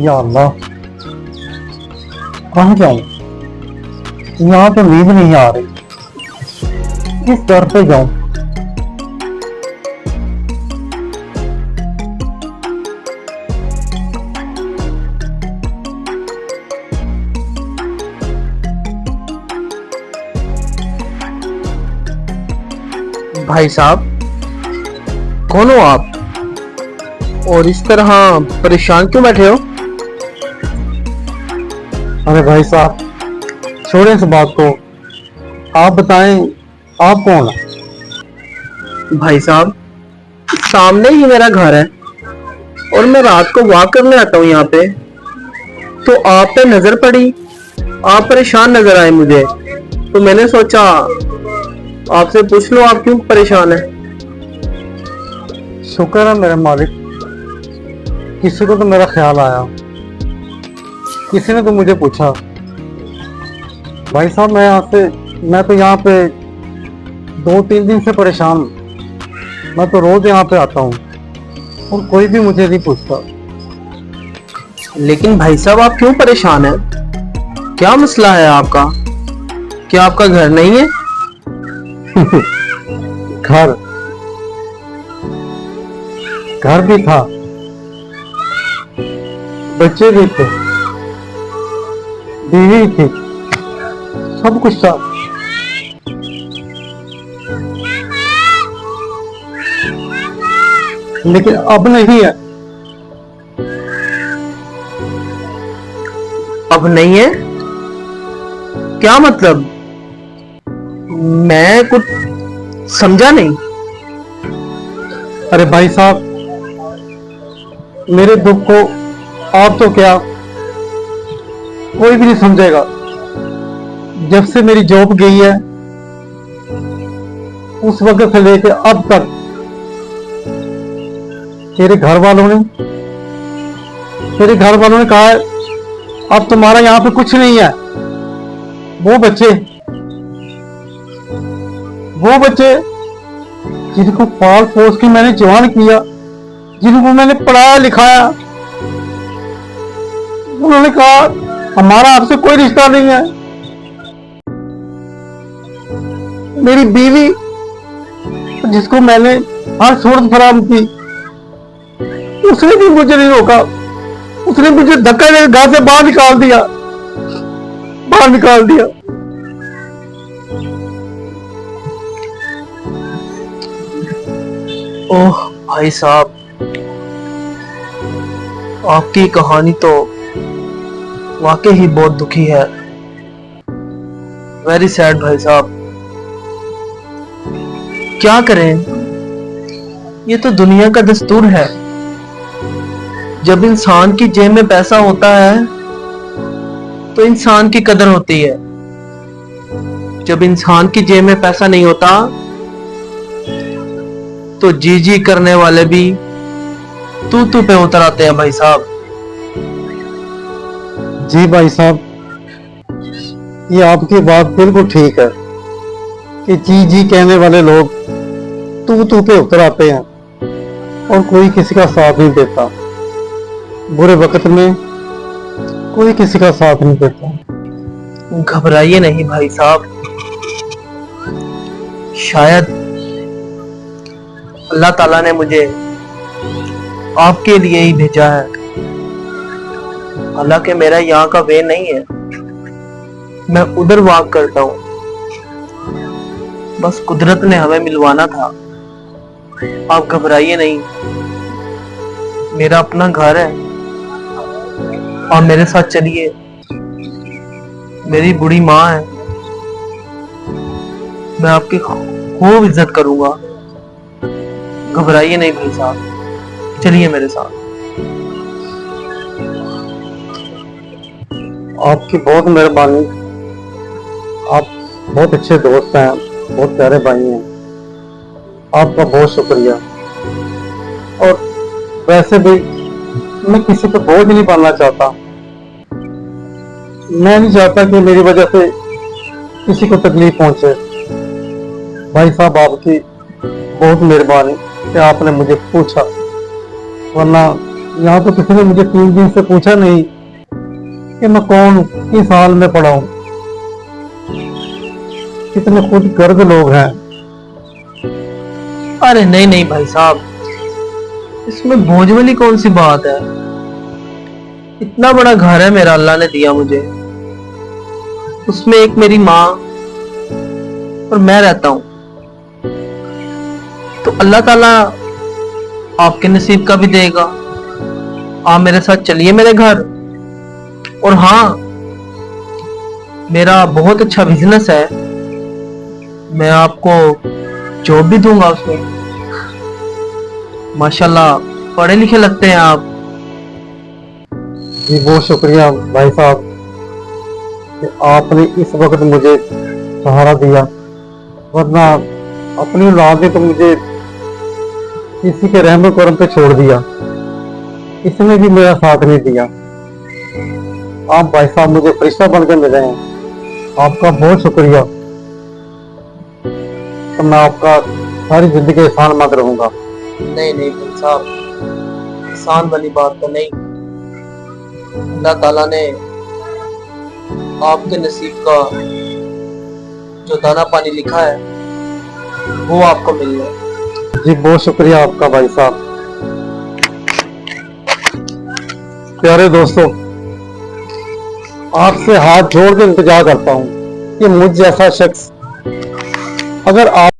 या अल्लाह, कहाँ जाऊं? यहाँ तो नींद नहीं आ रही, किस दर पे जाऊं? भाई साहब, कौन हो आप? और इस तरह परेशान क्यों बैठे हो? अरे भाई साहब, छोड़ें इस बात को। आप बताएं, आप कौन है? भाई साहब, सामने ही मेरा घर है और मैं रात को वॉक करने आता हूँ यहाँ पे, तो आप पे नजर पड़ी। आप परेशान नजर आए मुझे, तो मैंने सोचा आपसे पूछ लो आप क्यों परेशान है। शुक्र है मेरे मालिक, किसी को तो मेरा ख्याल आया, किसी ने तो मुझे पूछा। भाई साहब, मैं तो यहाँ पे 2-3 दिन से परेशान हूँ। मैं तो रोज यहाँ पे आता हूँ और कोई भी मुझे नहीं पूछता। लेकिन भाई साहब, आप क्यों परेशान हैं? क्या मसला है आपका? क्या आपका घर नहीं है? घर घर भी था, बच्चे भी थे, बीवी थी, सब कुछ था। लेकिन अब नहीं है। अब नहीं है? क्या मतलब? मैं कुछ समझा नहीं। अरे भाई साहब, मेरे दुख को आप तो क्या, कोई भी नहीं समझेगा। जब से मेरी जॉब गई है, उस वक्त से लेकर अब तक तेरे घर वालों ने कहा है अब तुम्हारा यहाँ पे कुछ नहीं है। वो बच्चे जिनको पाल पोस के मैंने जवान किया, जिनको मैंने पढ़ाया लिखाया, उन्होंने कहा हमारा आपसे कोई रिश्ता नहीं है। मेरी बीवी, जिसको मैंने हर सूरत फराहम की, उसने भी मुझे नहीं रोका। उसने मुझे धक्का देकर घर से बाहर निकाल दिया। ओह भाई साहब, आपकी कहानी तो वाकई ही बहुत दुखी है। वेरी सैड भाई साहब। क्या करें, ये तो दुनिया का दस्तूर है। जब इंसान की जेब में पैसा होता है तो इंसान की कदर होती है। जब इंसान की जेब में पैसा नहीं होता तो जी जी करने वाले भी तू पे उतर आते हैं भाई साहब। जी भाई साहब, ये आपकी बात बिल्कुल ठीक है कि जी जी कहने वाले लोग तू पे उतर आते हैं और कोई किसी का साथ नहीं देता। बुरे वक्त में कोई किसी का साथ नहीं देता। घबराइए नहीं भाई साहब, शायद अल्लाह ताला ने मुझे आपके लिए ही भेजा है। हालांकि मेरा यहाँ का वे नहीं है, मैं उधर वॉक करता हूँ। बस कुदरत ने हमें मिलवाना था। आप घबराइए नहीं, मेरा अपना घर है। और मेरे साथ चलिए, मेरी बूढ़ी माँ है, मैं आपकी खूब इज्जत करूंगा। घबराइए नहीं भाई साहब, चलिए मेरे साथ। आपकी बहुत मेहरबानी। आप बहुत अच्छे दोस्त हैं, बहुत प्यारे भाई हैं। आपका बहुत शुक्रिया। और वैसे भी मैं किसी को बोझ नहीं बनना चाहता। मैं नहीं चाहता कि मेरी वजह से किसी को तकलीफ पहुंचे। भाई साहब, आपकी बहुत मेहरबानी कि आपने मुझे पूछा, वरना यहाँ तो किसी ने मुझे 3 दिन से पूछा नहीं कि मैं कौन, किस हाल में पड़ा हूँ। कितने खुद गर्द लोग हैं। अरे नहीं नहीं भाई साहब, इसमें बोझ वाली कौन सी बात है। इतना बड़ा घर है मेरा, अल्लाह ने दिया मुझे, उसमें एक मेरी माँ और मैं रहता हूं। तो अल्लाह ताला आपके नसीब का भी देगा। आप मेरे साथ चलिए मेरे घर। और हाँ, मेरा बहुत अच्छा बिजनेस है, मैं आपको जॉब भी दूंगा उसमें। माशाल्लाह पढ़े लिखे लगते हैं आप। जी बहुत शुक्रिया भाई साहब कि आपने इस वक्त मुझे सहारा दिया, वरना अपनी औलाद ने तो मुझे किसी के रहम करम पे छोड़ दिया। इसने भी मेरा साथ नहीं दिया। आप भाई साहब मुझे फरिश्ता बन के मिले हैं, आपका बहुत शुक्रिया। तो मैं आपका सारी जिंदगी एहसानमंद रहूंगा। नहीं नहीं भाई साहब, एहसान वाली बात तो नहीं। अल्लाह ताला ने आपके नसीब का जो दाना पानी लिखा है वो आपको मिलना है। जी बहुत शुक्रिया आपका भाई साहब। प्यारे दोस्तों, आपसे हाथ जोड़ के इंतजार करता हूं कि मुझ जैसा शख्स अगर आप